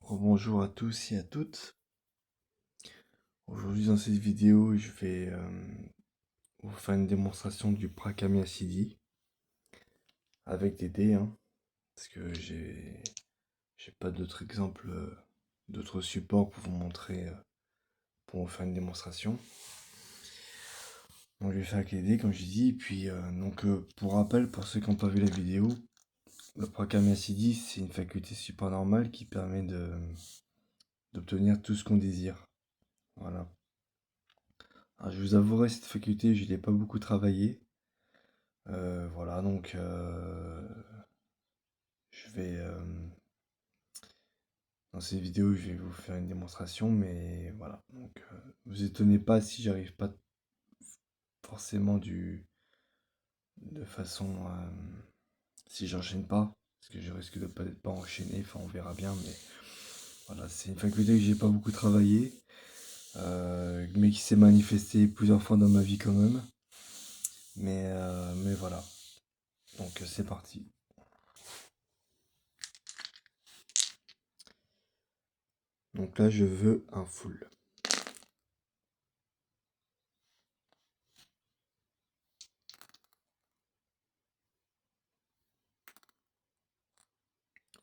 Bonjour à tous et à toutes. Aujourd'hui dans cette vidéo, je vais vous faire une démonstration du Prakami Acidi avec des dés, hein, parce que j'ai pas d'autres exemples, d'autres supports pour vous montrer, pour vous faire une démonstration. Donc je vais faire avec les dés comme je dis, et puis pour rappel, pour ceux qui n'ont pas vu la vidéo, le Prakami Acidi c'est une faculté super normale qui permet d'obtenir tout ce qu'on désire. Voilà. Alors, je vous avouerai, cette faculté, je l'ai pas beaucoup travaillé. Voilà, donc je vais dans cette vidéo, je vais vous faire une démonstration, mais voilà. Donc, vous étonnez pas si j'arrive pas forcément de façon, si j'enchaîne pas, parce que je risque de pas enchaîner. Enfin, on verra bien, mais voilà, c'est une faculté que j'ai pas beaucoup travaillé, mais qui s'est manifestée plusieurs fois dans ma vie quand même. Mais voilà. Donc c'est parti. Donc là, je veux un full.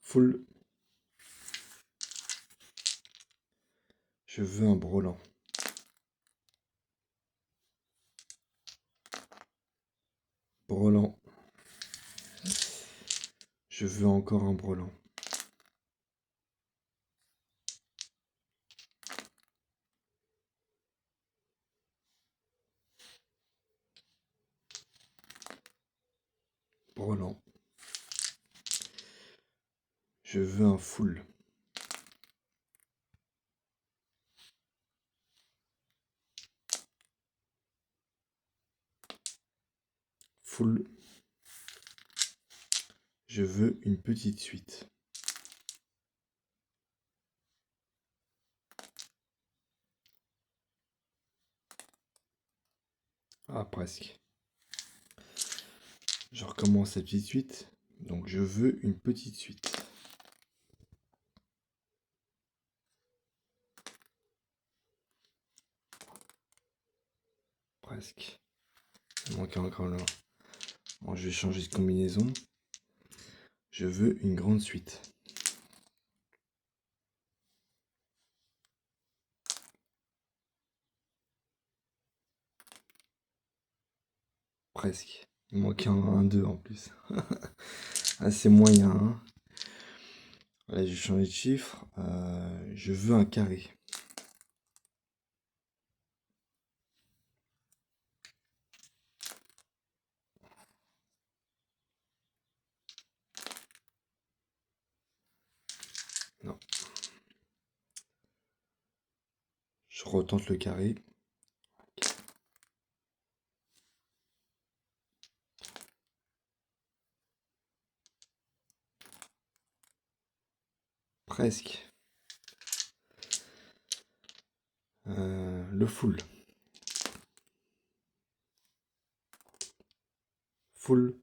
Full. Je veux un brelan. Brelan. Je veux encore un brelan. Brelan. Je veux un full. Full. Je veux une petite suite. Ah, presque. Je recommence la petite suite. Donc je veux une petite suite. Presque. Il manque encore là. Bon, je vais changer de combinaison. Je veux une grande suite. Presque. Il manque un 2 en plus. Ah, c'est moyen, hein. Là, j'ai changé de chiffre. Je veux un carré. Non. Je retente le carré. Presque. Le full. Full.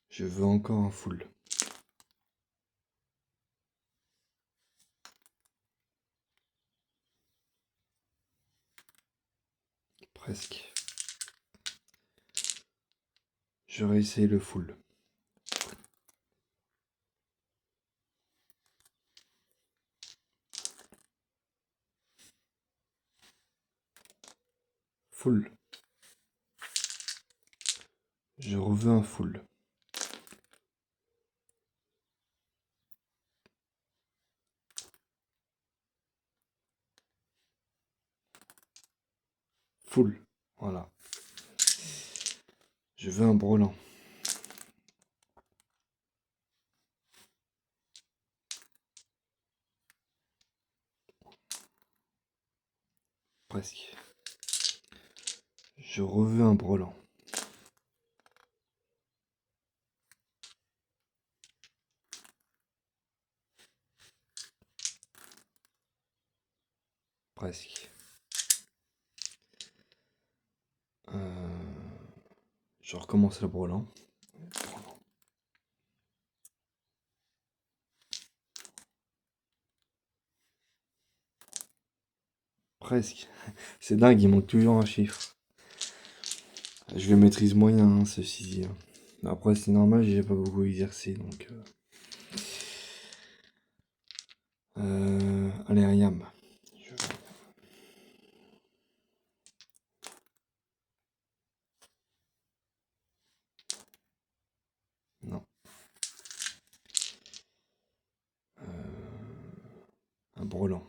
Je veux encore un full. Presque. Je réessaye le full. Full. Je reveux un full. Full. Voilà. Je veux un brelan. Presque. Je reveux un brelan. Presque. Je recommence le brelan. presque. C'est dingue, il manque toujours un chiffre. Je le maîtrise moyen, hein, ceci-ci, hein. Après, c'est normal, j'ai pas beaucoup exercé, donc... allez, un yam. Je- Non. Un brelan.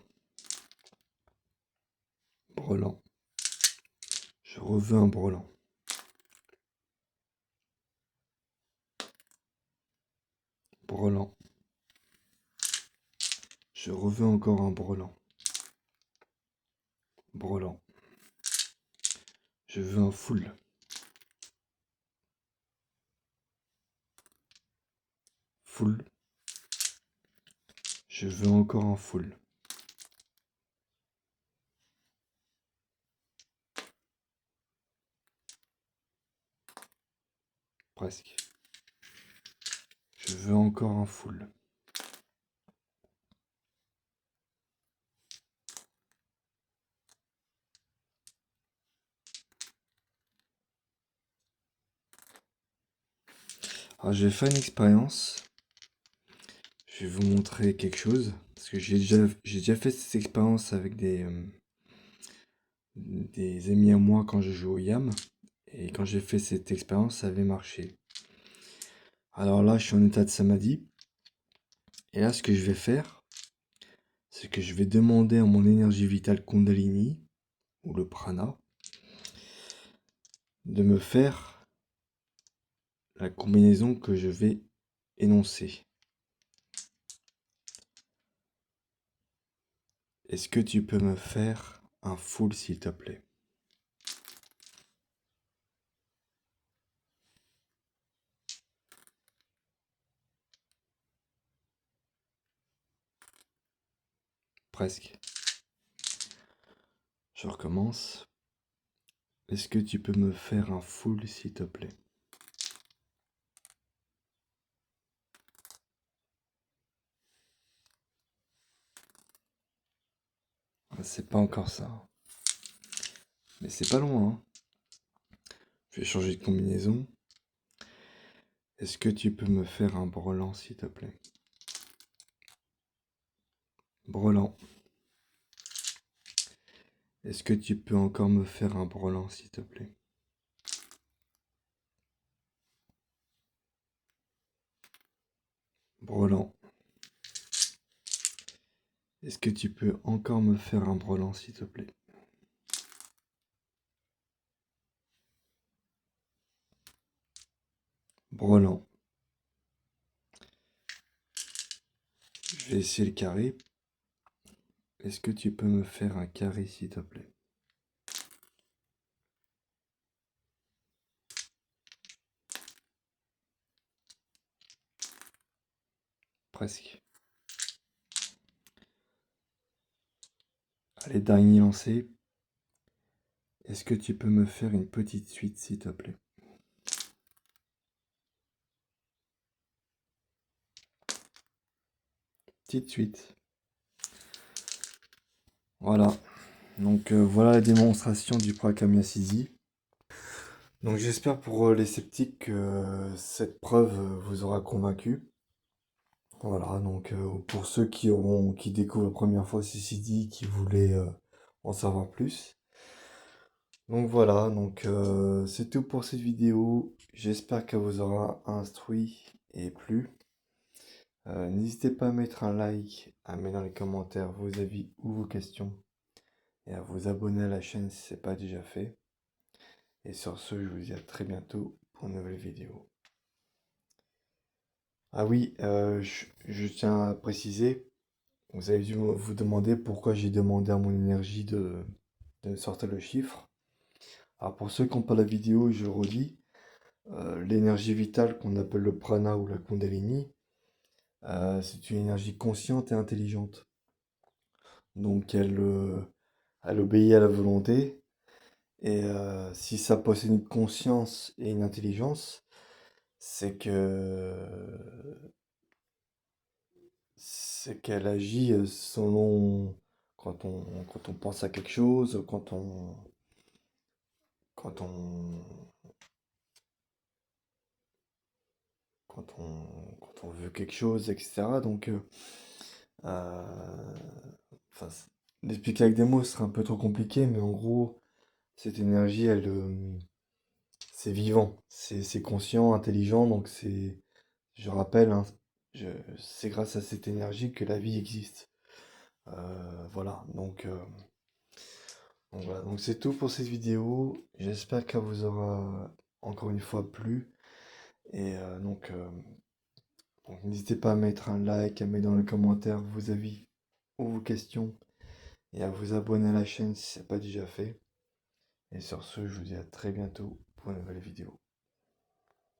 Brelan. Je reveux un brelan. Brelan. Je reveux encore un brelan. Brelan. Je veux un full. Full. Je veux encore un full. Presque. Je veux encore un full. Alors, je vais faire une expérience. Je vais vous montrer quelque chose. Parce que j'ai déjà fait cette expérience avec des amis à moi quand je joue au YAM. Et quand j'ai fait cette expérience, ça avait marché. Alors là, je suis en état de samadhi. Et là, ce que je vais faire, c'est que je vais demander à mon énergie vitale Kundalini, ou le prana, de me faire la combinaison que je vais énoncer. Est-ce que tu peux me faire un full, s'il te plaît? Presque. Je recommence. Est-ce que tu peux me faire un full, s'il te plaît? Ah, c'est pas encore ça. Mais c'est pas loin, hein. Je vais changer de combinaison. Est-ce que tu peux me faire un brelan, s'il te plaît? Brelan. Est-ce que tu peux encore me faire un brelan, s'il te plaît? Brelan. Est-ce que tu peux encore me faire un brelan, s'il te plaît? Brelan. Je vais essayer le carré. Est-ce que tu peux me faire un carré, s'il te plaît? Presque. Allez, dernier lancé. Est-ce que tu peux me faire une petite suite, s'il te plaît? Petite suite. Voilà. Donc voilà la démonstration du Prakamyasidi. Donc j'espère pour les sceptiques que cette preuve vous aura convaincu. Voilà, donc pour ceux qui découvrent la première fois CCD, qui voulaient en savoir plus. Donc voilà, donc c'est tout pour cette vidéo. J'espère qu'elle vous aura instruit et plu. N'hésitez pas à mettre un like, à mettre dans les commentaires vos avis ou vos questions et à vous abonner à la chaîne si ce n'est pas déjà fait. Et sur ce, je vous dis à très bientôt pour une nouvelle vidéo. Ah oui, je tiens à préciser, vous avez dû vous demander pourquoi j'ai demandé à mon énergie de sortir le chiffre. Alors pour ceux qui n'ont pas la vidéo, je redis, l'énergie vitale qu'on appelle le prana ou la kundalini, c'est une énergie consciente et intelligente. Donc elle obéit à la volonté. Et si ça possède une conscience et une intelligence, c'est que c'est qu'elle agit selon quand on pense à quelque chose, quand on, quand on veut quelque chose, etc. Donc, euh, enfin, l'expliquer avec des mots serait un peu trop compliqué, mais en gros, cette énergie, c'est vivant, c'est conscient, intelligent, donc je rappelle, hein, c'est grâce à cette énergie que la vie existe. Voilà, donc voilà, donc c'est tout pour cette vidéo. J'espère qu'elle vous aura encore une fois plu. Et donc n'hésitez pas à mettre un like, à mettre dans les commentaires vos avis ou vos questions et à vous abonner à la chaîne si ce n'est pas déjà fait. Et sur ce, je vous dis à très bientôt pour une nouvelle vidéo.